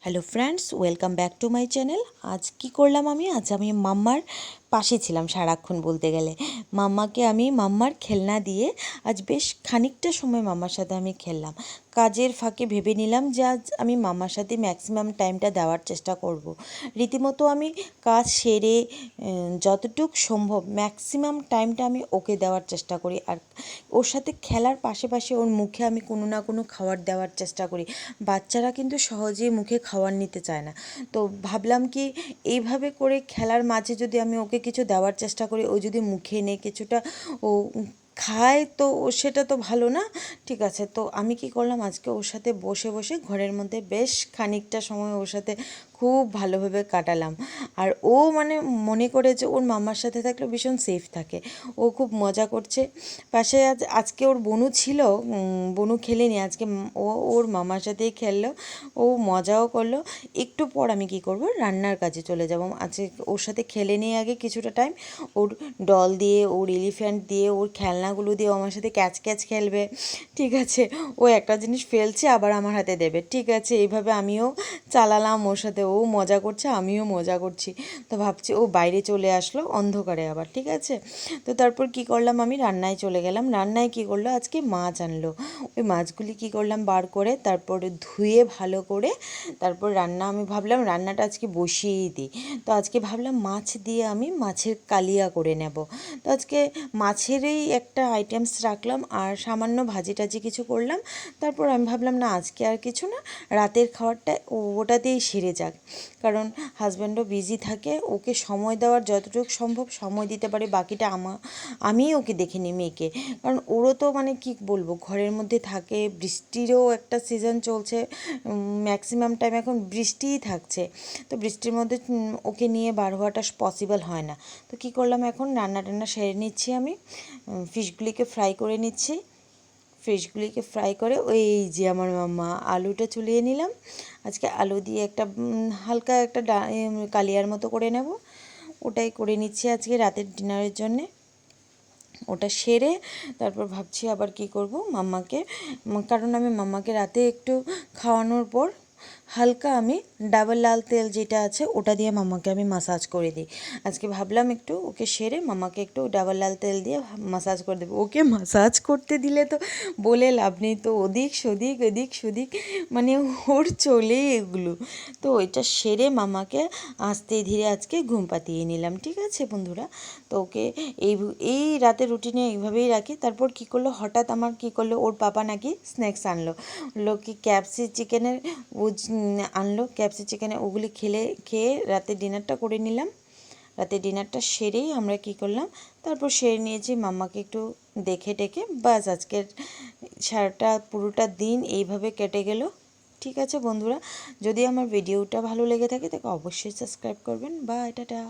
Hello friends, welcome back to my channel. আজ কি করলাম আজ আমি মাম্মার পাশে ছিলাম সারাক্ষণ বলতে গেলে। মাম্মার খেলনা দিয়ে আজ বেশ খানিকটা সময় মাম্মার সাথে আমি খেললাম। কাজের ফাঁকে ভেবে নিলাম যে আজ আমি মাম্মার সাথে ম্যাক্সিমাম টাইমটা দেওয়ার চেষ্টা করব। রীতিমতো আমি কাজ সেরে যতটুক সম্ভব ম্যাক্সিমাম টাইমটা আমি ওকে দেওয়ার চেষ্টা করি, আর ওর সাথে খেলার পাশে ওর মুখে আমি কোনো না কোনো খাবার দেওয়ার চেষ্টা করি। বাচ্চারা কিন্তু সহজেই মুখে খাবার নিতে চায় না, তো ভাবলাম কি এইভাবে করে খেলার মাঝে যদি আমি ওকে কিছু দেওয়ার চেষ্টা করি, ও যদি মুখে নিয়ে কিছুটা ও খায় তো সেটা তো ভালো না। ঠিক আছে, তো আমি কি করলাম, আজকে ওর সাথে বসে বসে ঘরের মধ্যে বেশ খানিকটা সময় ওর সাথে খুব ভালোভাবে কাটালাম। আর ও মানে মনে করে যে ওর মামার সাথে থাকলে ভীষণ সেফ থাকে। ও খুব মজা করছে পাশে। আজকে ওর বনু ছিল, বনু খেলেনি আজকে, ও ওর মামার সাথেই খেললো, ও মজাও করলো। একটু পর আমি কি করব, রান্নার কাজে চলে যাব। আজকে ওর সাথে খেলে নিয়ে আগে কিছুটা টাইম ওর ডল দিয়ে, ওর এলিফ্যান্ট দিয়ে, ওর খেলনাগুলো দিয়ে ও আমার সাথে ক্যাচ ক্যাচ খেলবে। ঠিক আছে, ও একটা জিনিস ফেলছে আবার আমার হাতে দেবে। ঠিক আছে, এইভাবে আমিও চালালাম ওর সাথে, ও মজা করছে আমিও মজা করছি। তো ভাবছি ও বাইরে চলে আসলো অন্ধকারে আবার। ঠিক আছে, তো তারপর কি করলাম, আমি রান্নায় চলে গেলাম। রান্নায় কি করলো, আজকে মাছ আনলো। ওই মাছগুলি কি করলাম, বার করে তারপরে ধুয়ে ভালো করে তারপর আমি ভাবলাম রান্নাটা আজকে বসিয়েই দিই। তো আজকে ভাবলাম মাছ দিয়ে আমি মাছের কালিয়া করে নেব। তো আজকে মাছেরই একটা আইটেমস রাখলাম আর সামান্য ভাজি টাজি কিছু করলাম। তারপর আমি ভাবলাম না, আজকে আর কিছু না, রাতের খাবারটা ওটা দিয়েই সেরে যাক। কারণ হাজব্যান্ডও বিজি থাকে, ওকে সময় দেওয়ার যতটুকু সম্ভব সময় দিতে পারে, বাকিটা আমিই ওকে দেখে নিই মেয়েকে। কারণ ওরও তো মানে কি বলবো, ঘরের মধ্যে থাকে, বৃষ্টিরও একটা সিজন চলছে, ম্যাক্সিমাম টাইম এখন বৃষ্টিই থাকছে। তো বৃষ্টির মধ্যে ওকে নিয়ে বার হওয়াটা পসিবল হয় না। তো কি করলাম, এখন রান্না টান্না সেরে নিচ্ছি। আমি ফিশগুলিকে ফ্রাই করে নিচ্ছি। ফিশগুলিকে ফ্রাই করে ওই যে আমার মাম্মা আলুটা চুলিয়ে নিলাম। আজকে আলু দিয়ে একটা হালকা একটা কালিয়ার মতো করে নেব, ওটাই করে নিচ্ছি আজকে রাতের ডিনারের জন্যে। ওটা সেরে তারপর ভাবছি আবার কি করব মাম্মাকে, কারণ আমি মাম্মাকে রাতে একটু খাওয়ানোর পর হালকা আমি ডাবল লাল তেল যেটা আছে ওটা দিয়ে মাম্মাকে আমি মাসাজ করে দিই। আজকে ভাবলাম একটু ওকে সেরে মাম্মাকে একটু ডাবল লাল তেল দিয়ে মাসাজ করে দেবো। ওকে মাসাজ করতে দিলে তো বলে লাভ নেই, তো ওদিক সেদিক মানে ওর চলে এগুলো। তো ওইটা সেরে মামাকে আস্তে ধীরে আজকে ঘুম পাতিয়ে নিলাম। ঠিক আছে বন্ধুরা, তো ওকে এই রাতের রুটিনে এইভাবেই রাখি। তারপর কি করলো, হঠাৎ আমার কি করলো, ওর পাপা নাকি স্ন্যাক্স আনলো, কি ক্যাপসি চিকেনের আনলো, ক্যাপসি চিকেনে ওগুলি খেয়ে রাতে ডিনারটা করে নিলাম। রাতে ডিনারটা সেরেই আমরা কি করলাম, তারপর সেরে নিয়েছি, মাম্মাকে একটু দেখে টেকে বাস আজকের সারাটা পুরোটা দিন এইভাবে কেটে গেল। ঠিক আছে বন্ধুরা, যদি আমার ভিডিওটা ভালো লেগে থাকে তাকে অবশ্যই সাবস্ক্রাইব করবেন। Bye, tata.